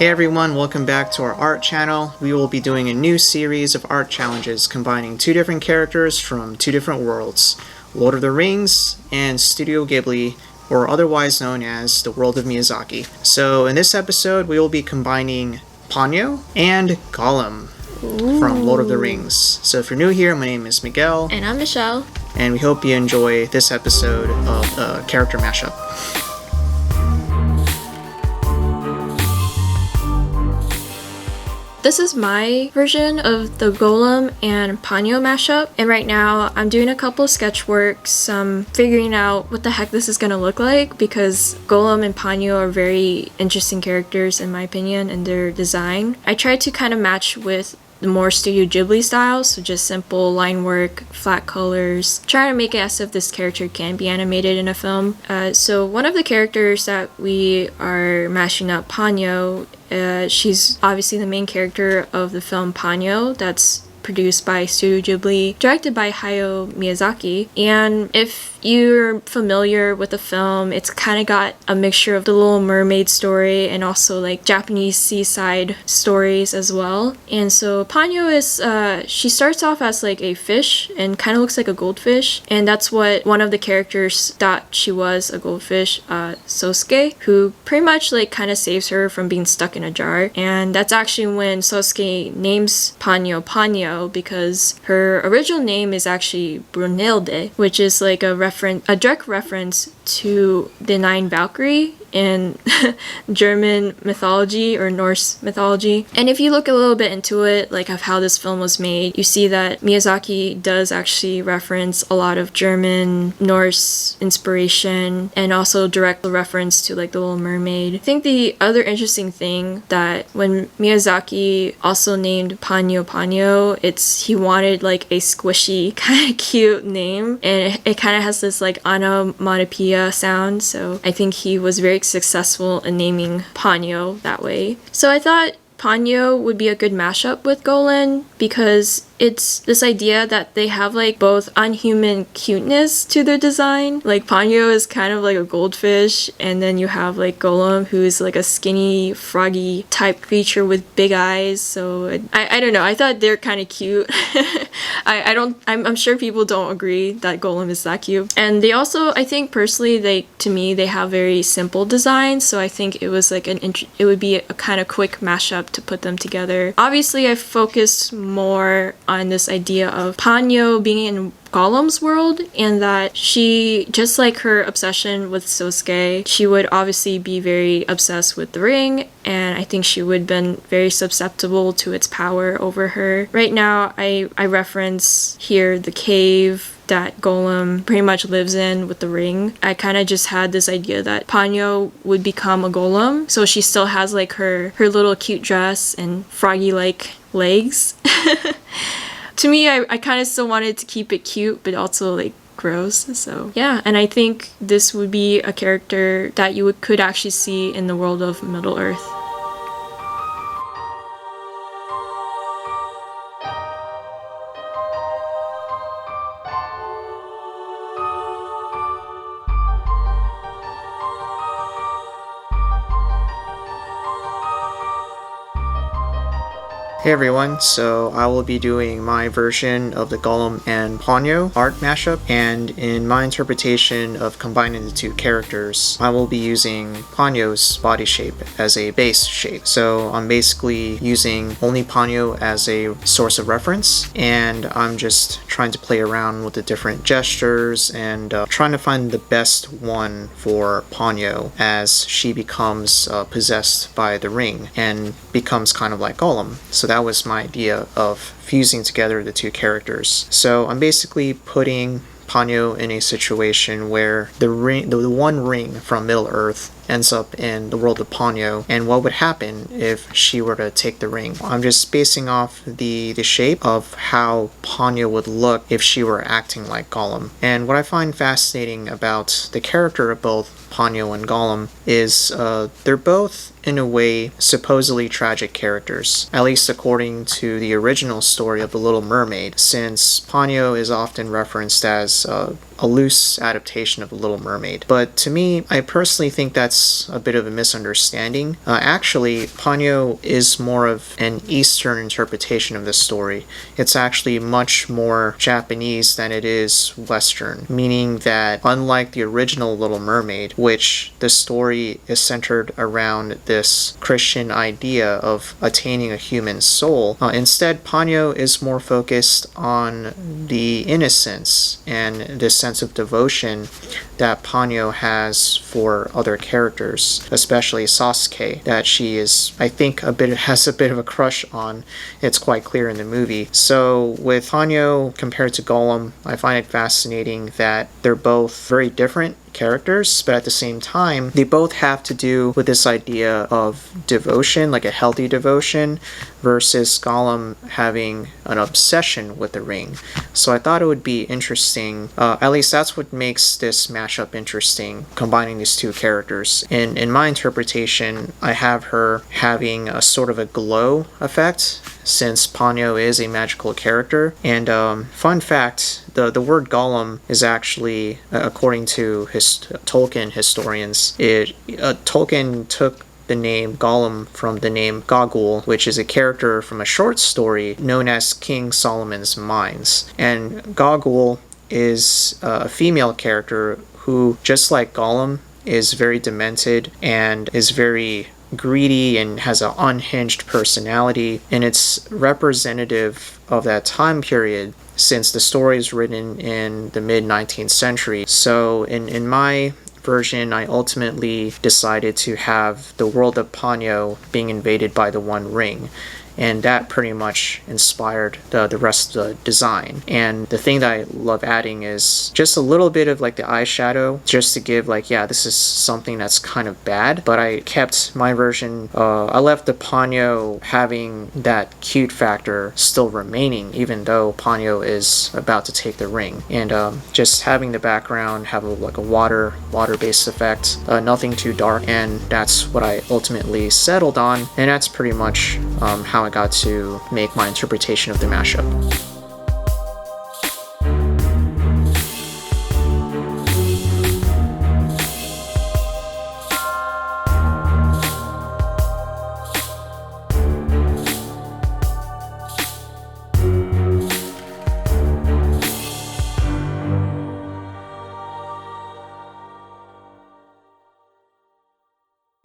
Hey everyone, welcome back to our art channel. We will be doing a new series of art challenges combining two different characters from two different worlds, Lord of the Rings and Studio Ghibli, or otherwise known as the world of Miyazaki. So in this episode, we will be combining Ponyo and Gollum from Lord of the Rings. So if you're new here, my name is Miguel. And I'm Michelle. And we hope you enjoy this episode of Character Mashup. This is my version of the Gollum and Ponyo mashup, and right now I'm doing a couple of sketch works, figuring out what the heck this is gonna look like, because Gollum and Ponyo are very interesting characters in my opinion and their design. I tried to kind of match with the more Studio Ghibli style, so just simple line work, flat colors, trying to make it as if this character can be animated in a film. So one of the characters that we are mashing up, Ponyo, she's obviously the main character of the film Ponyo that's produced by Studio Ghibli, directed by Hayao Miyazaki. And if you're familiar with the film, it's kind of got a mixture of the Little Mermaid story and also like Japanese seaside stories as well. And so Ponyo is, she starts off as like a fish and kind of looks like a goldfish. And that's what one of the characters thought she was, a goldfish, Sosuke, who pretty much like kind of saves her from being stuck in a jar. And that's actually when Sosuke names Ponyo Ponyo, because her original name is actually Brunhilde, which is like a direct reference to the Nine Valkyrie in German mythology or Norse mythology. And if you look a little bit into it, like of how this film was made, you see that Miyazaki does actually reference a lot of German, Norse inspiration and also direct reference to like The Little Mermaid. I think the other interesting thing that when Miyazaki also named Ponyo Ponyo, he wanted like a squishy kind of cute name, and it kind of has this like onomatopoeia sound, so I think he was very successful in naming Ponyo that way. So I thought Ponyo would be a good mashup with Gollum because it's this idea that they have like both unhuman cuteness to their design. Like Ponyo is kind of like a goldfish, and then you have like Gollum, who's like a skinny froggy type creature with big eyes. So I don't know, I thought they're kind of cute. I'm sure people don't agree that Gollum is that cute. And they also, I think personally, they have very simple designs, so I think it was like it would be a kind of quick mashup to put them together. Obviously I focused more on this idea of Ponyo being in Gollum's world, and that she, just like her obsession with Sosuke, she would obviously be very obsessed with the ring, and I think she would have been very susceptible to its power over her. Right now, I reference here the cave that Gollum pretty much lives in with the ring. I kind of just had this idea that Ponyo would become a Gollum, so she still has like her little cute dress and froggy-like legs. To me, I kind of still wanted to keep it cute, but also like gross. So yeah, and I think this would be a character that you could actually see in the world of Middle Earth. Hey everyone, so I will be doing my version of the Gollum and Ponyo art mashup, and in my interpretation of combining the two characters, I will be using Ponyo's body shape as a base shape. So I'm basically using only Ponyo as a source of reference, and I'm just trying to play around with the different gestures and trying to find the best one for Ponyo as she becomes possessed by the ring and becomes kind of like Gollum. So that was my idea of fusing together the two characters. So I'm basically putting Ponyo in a situation where the one ring from Middle Earth ends up in the world of Ponyo, and what would happen if she were to take the ring. I'm just basing off the shape of how Ponyo would look if she were acting like Gollum. And what I find fascinating about the character of both Ponyo and Gollum is they're both, in a way, supposedly tragic characters, at least according to the original story of The Little Mermaid, since Ponyo is often referenced as a loose adaptation of The Little Mermaid. But to me, I personally think that's that's a bit of a misunderstanding. Actually, Ponyo is more of an Eastern interpretation of the story. It's actually much more Japanese than it is Western, meaning that unlike the original Little Mermaid, which the story is centered around this Christian idea of attaining a human soul, instead Ponyo is more focused on the innocence and this sense of devotion that Ponyo has for other characters, especially Sasuke, that she is, I think, has a bit of a crush on. It's quite clear in the movie. So with Ponyo compared to Gollum, I find it fascinating that they're both very different characters, but at the same time, they both have to do with this idea of devotion, like a healthy devotion, versus Gollum having an obsession with the ring. So I thought it would be interesting, at least that's what makes this mashup interesting, combining these two characters. In my interpretation, I have her having a sort of a glow effect, since Ponyo is a magical character. And fun fact, the word Gollum is actually, according to Tolkien historians, Tolkien took the name Gollum from the name Gogul, which is a character from a short story known as King Solomon's Mines. And Gogul is a female character who, just like Gollum, is very demented and is very greedy and has an unhinged personality, and it's representative of that time period since the story is written in the mid-19th century. So in my version, I ultimately decided to have the world of Ponyo being invaded by the One Ring, and that pretty much inspired the rest of the design. And the thing that I love adding is just a little bit of like the eyeshadow, just to give like, yeah, this is something that's kind of bad, but I kept my version, I left the Ponyo having that cute factor still remaining, even though Ponyo is about to take the ring. And just having the background have like a water-based effect, nothing too dark, and that's what I ultimately settled on, and that's pretty much how I got to make my interpretation of the mashup.